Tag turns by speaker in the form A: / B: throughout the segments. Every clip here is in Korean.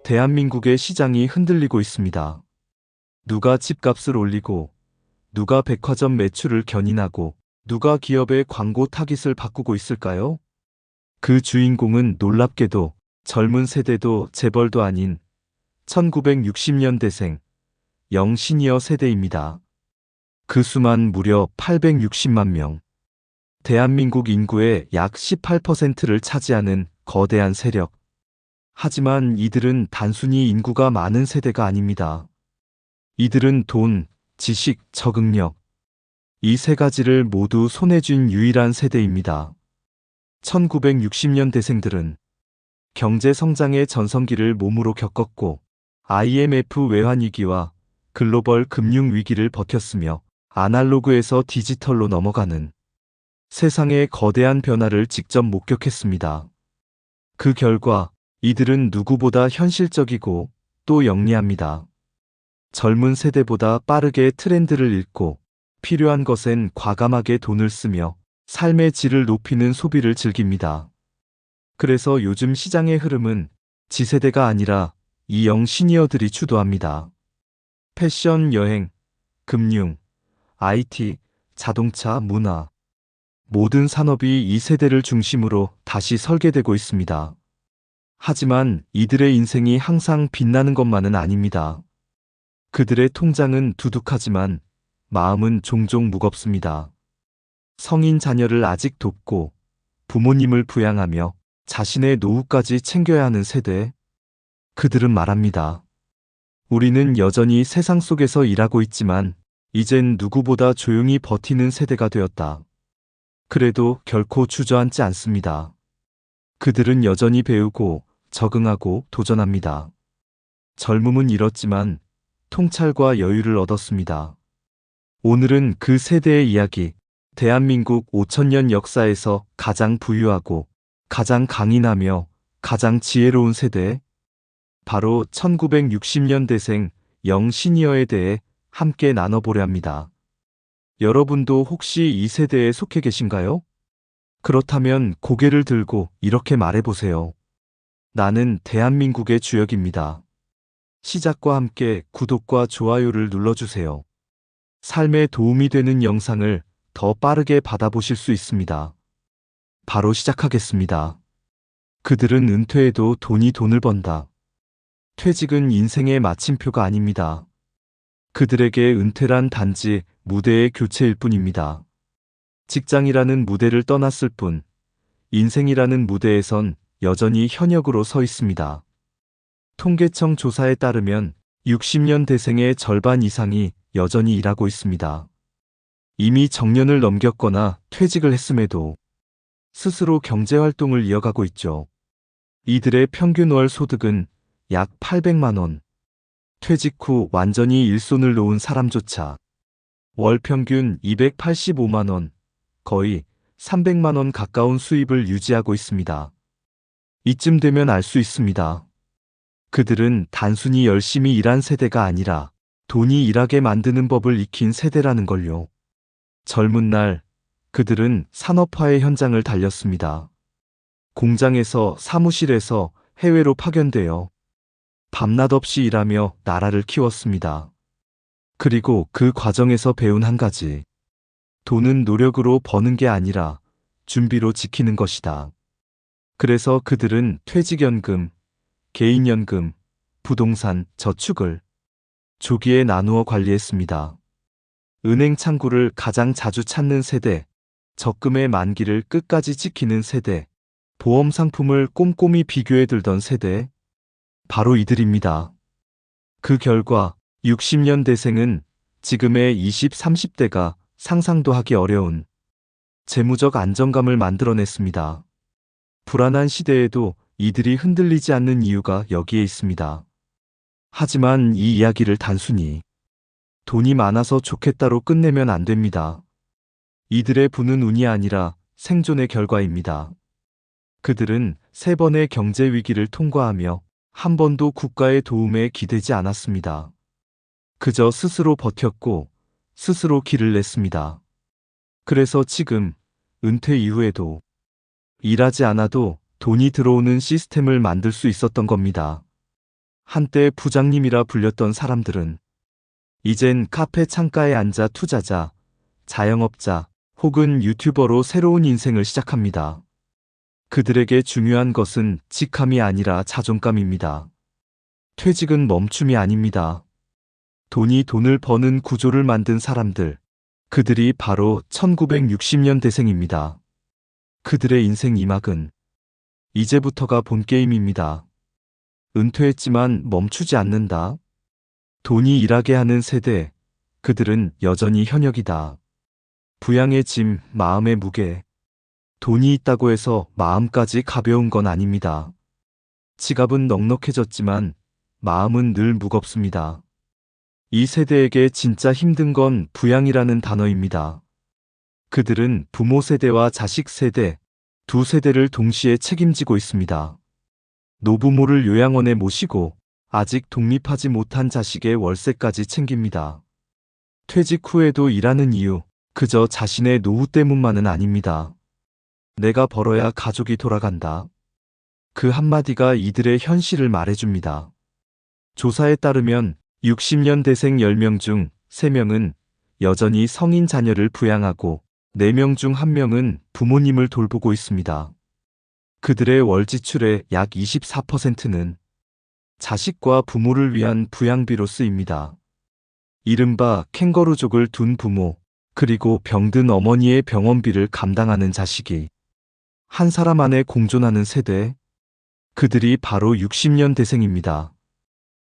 A: 대한민국의 시장이 흔들리고 있습니다. 누가 집값을 올리고, 누가 백화점 매출을 견인하고, 누가 기업의 광고 타깃을 바꾸고 있을까요? 그 주인공은 놀랍게도 젊은 세대도 재벌도 아닌 1960년대생 영시니어 세대입니다. 그 수만 무려 860만 명. 대한민국 인구의 약 18%를 차지하는 거대한 세력. 하지만 이들은 단순히 인구가 많은 세대가 아닙니다. 이들은 돈, 지식, 적응력. 이 세 가지를 모두 손에 쥔 유일한 세대입니다. 1960년대생들은 경제 성장의 전성기를 몸으로 겪었고 IMF 외환위기와 글로벌 금융위기를 버텼으며 아날로그에서 디지털로 넘어가는 세상의 거대한 변화를 직접 목격했습니다. 그 결과 이들은 누구보다 현실적이고 또 영리합니다. 젊은 세대보다 빠르게 트렌드를 읽고 필요한 것엔 과감하게 돈을 쓰며 삶의 질을 높이는 소비를 즐깁니다. 그래서 요즘 시장의 흐름은 지세대가 아니라 이 영시니어들이 주도합니다. 패션, 여행, 금융, IT, 자동차, 문화. 모든 산업이 이 세대를 중심으로 다시 설계되고 있습니다. 하지만 이들의 인생이 항상 빛나는 것만은 아닙니다. 그들의 통장은 두둑하지만 마음은 종종 무겁습니다. 성인 자녀를 아직 돕고 부모님을 부양하며 자신의 노후까지 챙겨야 하는 세대. 그들은 말합니다. 우리는 여전히 세상 속에서 일하고 있지만 이젠 누구보다 조용히 버티는 세대가 되었다. 그래도 결코 주저앉지 않습니다. 그들은 여전히 배우고 적응하고 도전합니다. 젊음은 잃었지만 통찰과 여유를 얻었습니다. 오늘은 그 세대의 이야기, 대한민국 5천년 역사에서 가장 부유하고 가장 강인하며 가장 지혜로운 세대, 바로 1960년대생 영시니어에 대해 함께 나눠보려 합니다. 여러분도 혹시 이 세대에 속해 계신가요? 그렇다면 고개를 들고 이렇게 말해보세요. 나는 대한민국의 주역입니다. 시작과 함께 구독과 좋아요를 눌러주세요. 삶에 도움이 되는 영상을 더 빠르게 받아보실 수 있습니다. 바로 시작하겠습니다. 그들은 은퇴해도 돈을 번다. 퇴직은 인생의 마침표가 아닙니다. 그들에게 은퇴란 단지 무대의 교체일 뿐입니다. 직장이라는 무대를 떠났을 뿐, 인생이라는 무대에선 여전히 현역으로 서 있습니다. 통계청 조사에 따르면 60년대생의 절반 이상이 여전히 일하고 있습니다. 이미 정년을 넘겼거나 퇴직을 했음에도 스스로 경제활동을 이어가고 있죠. 이들의 평균 월 소득은 약 800만 원. 퇴직 후 완전히 일손을 놓은 사람조차 월 평균 285만 원, 거의 300만 원 가까운 수입을 유지하고 있습니다. 이쯤 되면 알 수 있습니다. 그들은 단순히 열심히 일한 세대가 아니라 돈이 일하게 만드는 법을 익힌 세대라는 걸요. 젊은 날, 그들은 산업화의 현장을 달렸습니다. 공장에서 사무실에서 해외로 파견되어 밤낮 없이 일하며 나라를 키웠습니다. 그리고 그 과정에서 배운 한 가지. 돈은 노력으로 버는 게 아니라 준비로 지키는 것이다. 그래서 그들은 퇴직연금, 개인연금, 부동산, 저축을 조기에 나누어 관리했습니다. 은행 창구를 가장 자주 찾는 세대, 적금의 만기를 끝까지 지키는 세대, 보험 상품을 꼼꼼히 비교해 들던 세대, 바로 이들입니다. 그 결과 60년대생은 지금의 20, 30대가 상상도 하기 어려운 재무적 안정감을 만들어냈습니다. 불안한 시대에도 이들이 흔들리지 않는 이유가 여기에 있습니다. 하지만 이 이야기를 단순히 돈이 많아서 좋겠다로 끝내면 안 됩니다. 이들의 부는 운이 아니라 생존의 결과입니다. 그들은 3번의 경제 위기를 통과하며 한 번도 국가의 도움에 기대지 않았습니다. 그저 스스로 버텼고 스스로 길을 냈습니다. 그래서 지금 은퇴 이후에도 일하지 않아도 돈이 들어오는 시스템을 만들 수 있었던 겁니다. 한때 부장님이라 불렸던 사람들은 이젠 카페 창가에 앉아 투자자, 자영업자 혹은 유튜버로 새로운 인생을 시작합니다. 그들에게 중요한 것은 직함이 아니라 자존감입니다. 퇴직은 멈춤이 아닙니다. 돈이 돈을 버는 구조를 만든 사람들, 그들이 바로 1960년대생입니다. 그들의 인생 2막은 이제부터가 본게임입니다. 은퇴했지만 멈추지 않는다. 돈이 일하게 하는 세대, 그들은 여전히 현역이다. 부양의 짐, 마음의 무게. 돈이 있다고 해서 마음까지 가벼운 건 아닙니다. 지갑은 넉넉해졌지만 마음은 늘 무겁습니다. 이 세대에게 진짜 힘든 건 부양이라는 단어입니다. 그들은 부모 세대와 자식 세대, 두 세대를 동시에 책임지고 있습니다. 노부모를 요양원에 모시고 아직 독립하지 못한 자식의 월세까지 챙깁니다. 퇴직 후에도 일하는 이유, 그저 자신의 노후 때문만은 아닙니다. 내가 벌어야 가족이 돌아간다. 그 한마디가 이들의 현실을 말해줍니다. 조사에 따르면 60년대생 10명 중 3명은 여전히 성인 자녀를 부양하고 4명 중 1명은 부모님을 돌보고 있습니다. 그들의 월 지출의 약 24%는 자식과 부모를 위한 부양비로 쓰입니다. 이른바 캥거루족을 둔 부모, 그리고 병든 어머니의 병원비를 감당하는 자식이 한 사람 안에 공존하는 세대, 그들이 바로 60년대생입니다.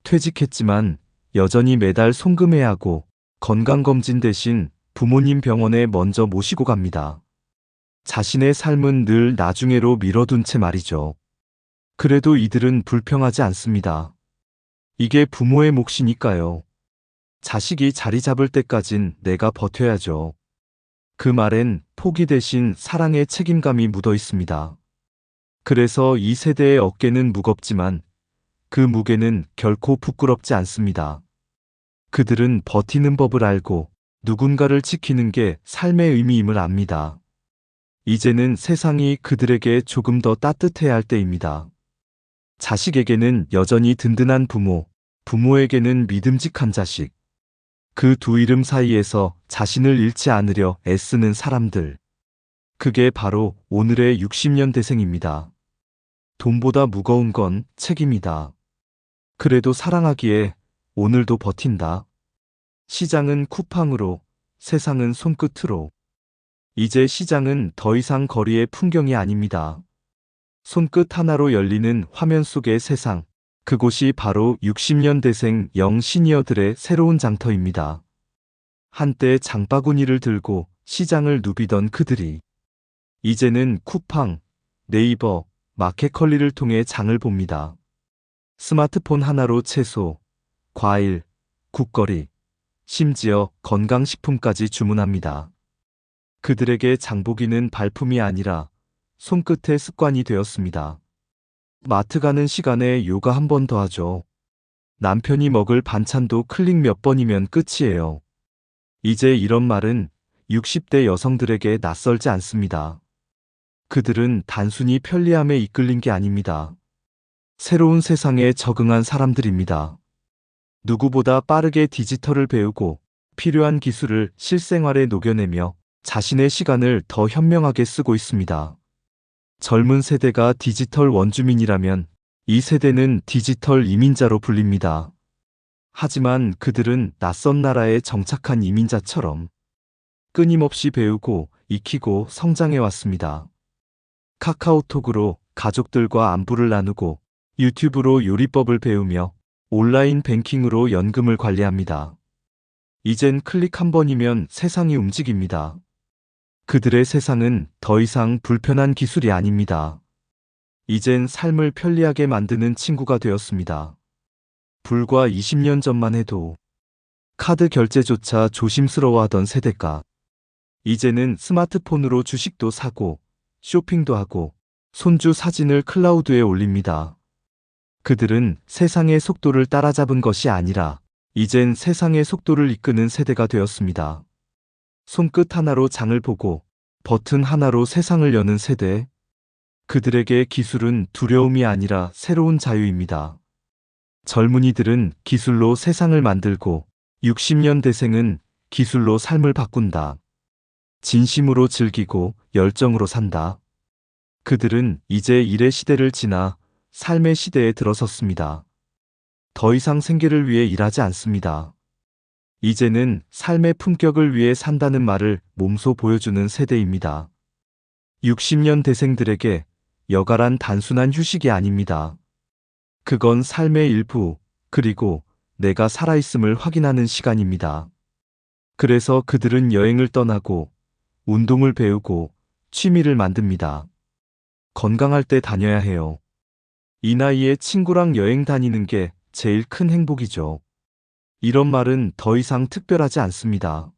A: 퇴직했지만 여전히 매달 송금해야 하고 건강검진 대신 부모님 병원에 먼저 모시고 갑니다. 자신의 삶은 늘 나중에로 미뤄둔 채 말이죠. 그래도 이들은 불평하지 않습니다. 이게 부모의 몫이니까요. 자식이 자리 잡을 때까진 내가 버텨야죠. 그 말엔 포기 대신 사랑의 책임감이 묻어 있습니다. 그래서 이 세대의 어깨는 무겁지만 그 무게는 결코 부끄럽지 않습니다. 그들은 버티는 법을 알고 누군가를 지키는 게 삶의 의미임을 압니다. 이제는 세상이 그들에게 조금 더 따뜻해야 할 때입니다. 자식에게는 여전히 든든한 부모, 부모에게는 믿음직한 자식. 그 두 이름 사이에서 자신을 잃지 않으려 애쓰는 사람들. 그게 바로 오늘의 60년대생입니다. 돈보다 무거운 건 책임이다. 그래도 사랑하기에 오늘도 버틴다. 시장은 쿠팡으로, 세상은 손끝으로. 이제 시장은 더 이상 거리의 풍경이 아닙니다. 손끝 하나로 열리는 화면 속의 세상. 그곳이 바로 60년대생 영 시니어들의 새로운 장터입니다. 한때 장바구니를 들고 시장을 누비던 그들이 이제는 쿠팡, 네이버, 마켓컬리를 통해 장을 봅니다. 스마트폰 하나로 채소, 과일, 국거리, 심지어 건강식품까지 주문합니다. 그들에게 장보기는 발품이 아니라 손끝의 습관이 되었습니다. 마트 가는 시간에 요가 한 번 더 하죠. 남편이 먹을 반찬도 클릭 몇 번이면 끝이에요. 이제 이런 말은 60대 여성들에게 낯설지 않습니다. 그들은 단순히 편리함에 이끌린 게 아닙니다. 새로운 세상에 적응한 사람들입니다. 누구보다 빠르게 디지털을 배우고 필요한 기술을 실생활에 녹여내며 자신의 시간을 더 현명하게 쓰고 있습니다. 젊은 세대가 디지털 원주민이라면 이 세대는 디지털 이민자로 불립니다. 하지만 그들은 낯선 나라에 정착한 이민자처럼 끊임없이 배우고 익히고 성장해 왔습니다. 카카오톡으로 가족들과 안부를 나누고 유튜브로 요리법을 배우며 온라인 뱅킹으로 연금을 관리합니다. 이젠 클릭 한 번이면 세상이 움직입니다. 그들의 세상은 더 이상 불편한 기술이 아닙니다. 이젠 삶을 편리하게 만드는 친구가 되었습니다. 불과 20년 전만 해도 카드 결제조차 조심스러워하던 세대가 이제는 스마트폰으로 주식도 사고 쇼핑도 하고 손주 사진을 클라우드에 올립니다. 그들은 세상의 속도를 따라잡은 것이 아니라 이젠 세상의 속도를 이끄는 세대가 되었습니다. 손끝 하나로 장을 보고 버튼 하나로 세상을 여는 세대. 그들에게 기술은 두려움이 아니라 새로운 자유입니다. 젊은이들은 기술로 세상을 만들고 60년대생은 기술로 삶을 바꾼다. 진심으로 즐기고 열정으로 산다. 그들은 이제 일의 시대를 지나 삶의 시대에 들어섰습니다. 더 이상 생계를 위해 일하지 않습니다. 이제는 삶의 품격을 위해 산다는 말을 몸소 보여주는 세대입니다. 60년대생들에게 여가란 단순한 휴식이 아닙니다. 그건 삶의 일부, 그리고 내가 살아있음을 확인하는 시간입니다. 그래서 그들은 여행을 떠나고, 운동을 배우고, 취미를 만듭니다. 건강할 때 다녀야 해요. 이 나이에 친구랑 여행 다니는 게 제일 큰 행복이죠. 이런 말은 더 이상 특별하지 않습니다.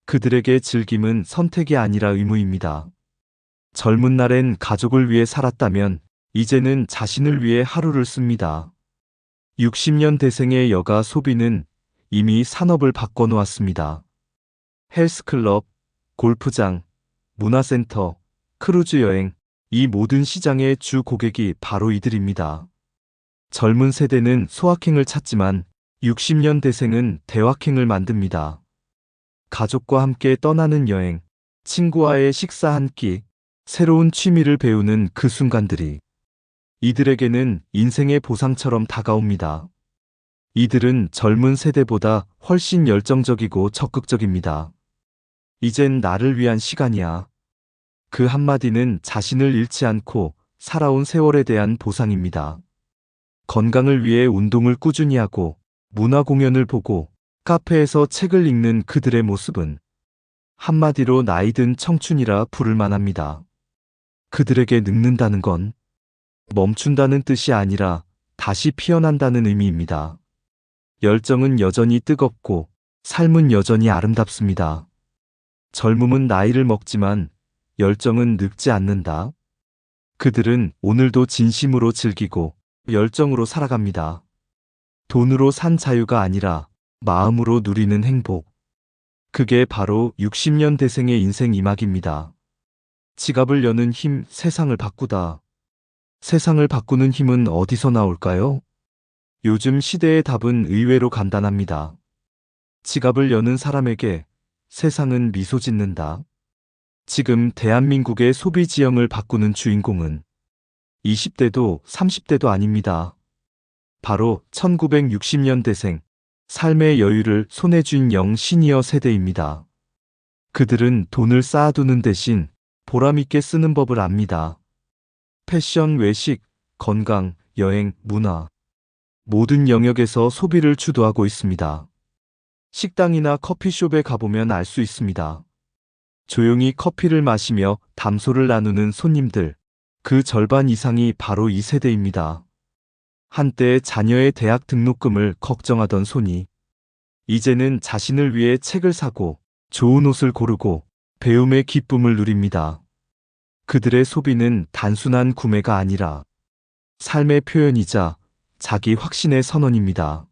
A: 그들에게 즐김은 선택이 아니라 의무입니다. 젊은 날엔 가족을 위해 살았다면 이제는 자신을 위해 하루를 씁니다. 60년대생의 여가 소비는 이미 산업을 바꿔놓았습니다. 헬스클럽, 골프장, 문화센터, 크루즈 여행, 이 모든 시장의 주 고객이 바로 이들입니다. 젊은 세대는 소확행을 찾지만 60년대생은 대확행을 만듭니다. 가족과 함께 떠나는 여행, 친구와의 식사 한 끼, 새로운 취미를 배우는 그 순간들이 이들에게는 인생의 보상처럼 다가옵니다. 이들은 젊은 세대보다 훨씬 열정적이고 적극적입니다. 이젠 나를 위한 시간이야. 그 한마디는 자신을 잃지 않고 살아온 세월에 대한 보상입니다. 건강을 위해 운동을 꾸준히 하고 문화 공연을 보고 카페에서 책을 읽는 그들의 모습은 한마디로 나이든 청춘이라 부를 만합니다. 그들에게 늙는다는 건 멈춘다는 뜻이 아니라 다시 피어난다는 의미입니다. 열정은 여전히 뜨겁고 삶은 여전히 아름답습니다. 젊음은 나이를 먹지만 열정은 늙지 않는다. 그들은 오늘도 진심으로 즐기고 열정으로 살아갑니다. 돈으로 산 자유가 아니라 마음으로 누리는 행복. 그게 바로 60년대생의 인생 이막입니다. 지갑을 여는 힘, 세상을 바꾸다. 세상을 바꾸는 힘은 어디서 나올까요? 요즘 시대의 답은 의외로 간단합니다. 지갑을 여는 사람에게 세상은 미소 짓는다. 지금 대한민국의 소비 지형을 바꾸는 주인공은 20대도 30대도 아닙니다. 바로 1960년대생, 삶의 여유를 손에 쥔 영 시니어 세대입니다. 그들은 돈을 쌓아두는 대신 보람있게 쓰는 법을 압니다. 패션, 외식, 건강, 여행, 문화, 모든 영역에서 소비를 주도하고 있습니다. 식당이나 커피숍에 가보면 알 수 있습니다. 조용히 커피를 마시며 담소를 나누는 손님들, 그 절반 이상이 바로 이 세대입니다. 한때 자녀의 대학 등록금을 걱정하던 손이 이제는 자신을 위해 책을 사고 좋은 옷을 고르고 배움의 기쁨을 누립니다. 그들의 소비는 단순한 구매가 아니라 삶의 표현이자 자기 확신의 선언입니다.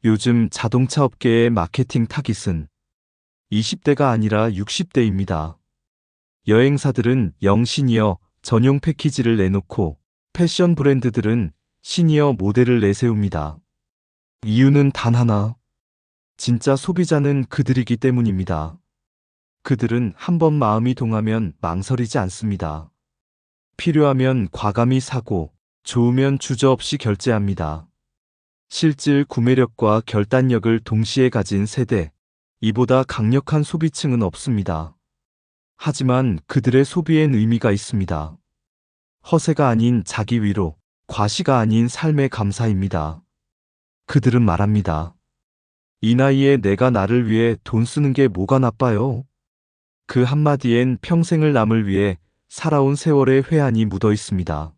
A: 요즘 자동차 업계의 마케팅 타깃은 20대가 아니라 60대입니다. 여행사들은 영시니어 전용 패키지를 내놓고 패션 브랜드들은 시니어 모델을 내세웁니다. 이유는 단 하나. 진짜 소비자는 그들이기 때문입니다. 그들은 한번 마음이 동하면 망설이지 않습니다. 필요하면 과감히 사고, 좋으면 주저없이 결제합니다. 실질 구매력과 결단력을 동시에 가진 세대, 이보다 강력한 소비층은 없습니다. 하지만 그들의 소비엔 의미가 있습니다. 허세가 아닌 자기 위로, 과시가 아닌 삶의 감사입니다. 그들은 말합니다. 이 나이에 내가 나를 위해 돈 쓰는 게 뭐가 나빠요? 그 한마디엔 평생을 남을 위해 살아온 세월의 회한이 묻어 있습니다.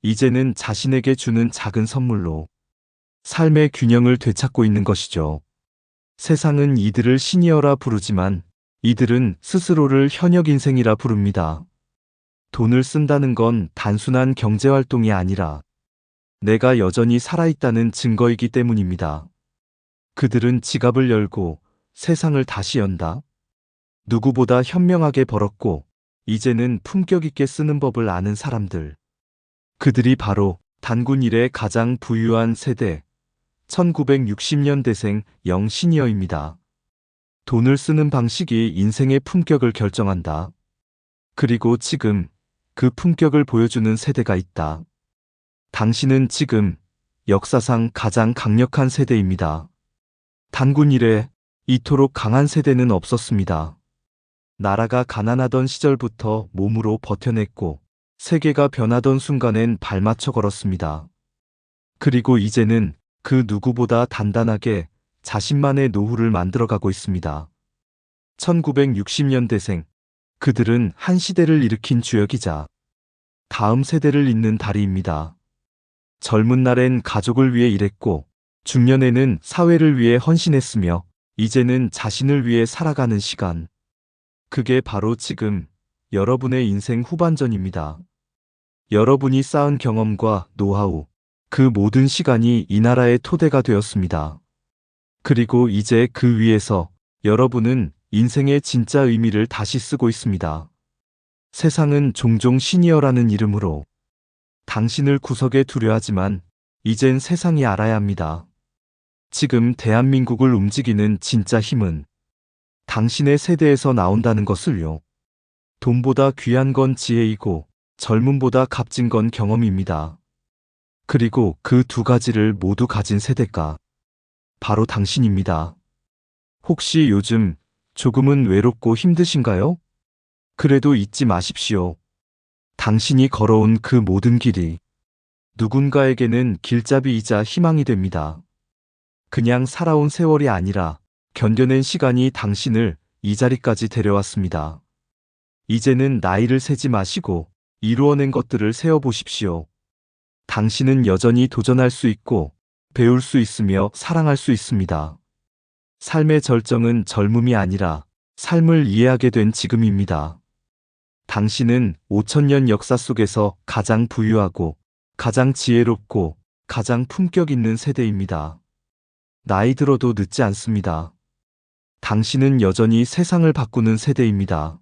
A: 이제는 자신에게 주는 작은 선물로 삶의 균형을 되찾고 있는 것이죠. 세상은 이들을 시니어라 부르지만 이들은 스스로를 현역 인생이라 부릅니다. 돈을 쓴다는 건 단순한 경제활동이 아니라 내가 여전히 살아있다는 증거이기 때문입니다. 그들은 지갑을 열고 세상을 다시 연다. 누구보다 현명하게 벌었고 이제는 품격 있게 쓰는 법을 아는 사람들. 그들이 바로 단군 이래 가장 부유한 세대, 1960년대생 영시니어입니다. 돈을 쓰는 방식이 인생의 품격을 결정한다. 그리고 지금 그 품격을 보여주는 세대가 있다. 당신은 지금 역사상 가장 강력한 세대입니다. 단군 이래 이토록 강한 세대는 없었습니다. 나라가 가난하던 시절부터 몸으로 버텨냈고 세계가 변하던 순간엔 발맞춰 걸었습니다. 그리고 이제는 그 누구보다 단단하게 자신만의 노후를 만들어가고 있습니다. 1960년대생, 그들은 한 시대를 일으킨 주역이자 다음 세대를 잇는 다리입니다. 젊은 날엔 가족을 위해 일했고 중년에는 사회를 위해 헌신했으며 이제는 자신을 위해 살아가는 시간. 그게 바로 지금 여러분의 인생 후반전입니다. 여러분이 쌓은 경험과 노하우, 그 모든 시간이 이 나라의 토대가 되었습니다. 그리고 이제 그 위에서 여러분은 인생의 진짜 의미를 다시 쓰고 있습니다. 세상은 종종 시니어라는 이름으로 당신을 구석에 두려 하지만 이젠 세상이 알아야 합니다. 지금 대한민국을 움직이는 진짜 힘은 당신의 세대에서 나온다는 것을요. 돈보다 귀한 건 지혜이고 젊음보다 값진 건 경험입니다. 그리고 그 두 가지를 모두 가진 세대가 바로 당신입니다. 혹시 요즘 조금은 외롭고 힘드신가요? 그래도 잊지 마십시오. 당신이 걸어온 그 모든 길이 누군가에게는 길잡이이자 희망이 됩니다. 그냥 살아온 세월이 아니라 견뎌낸 시간이 당신을 이 자리까지 데려왔습니다. 이제는 나이를 세지 마시고 이루어낸 것들을 세어보십시오. 당신은 여전히 도전할 수 있고 배울 수 있으며 사랑할 수 있습니다. 삶의 절정은 젊음이 아니라 삶을 이해하게 된 지금입니다. 당신은 5000년 역사 속에서 가장 부유하고 가장 지혜롭고 가장 품격 있는 세대입니다. 나이 들어도 늦지 않습니다. 당신은 여전히 세상을 바꾸는 세대입니다.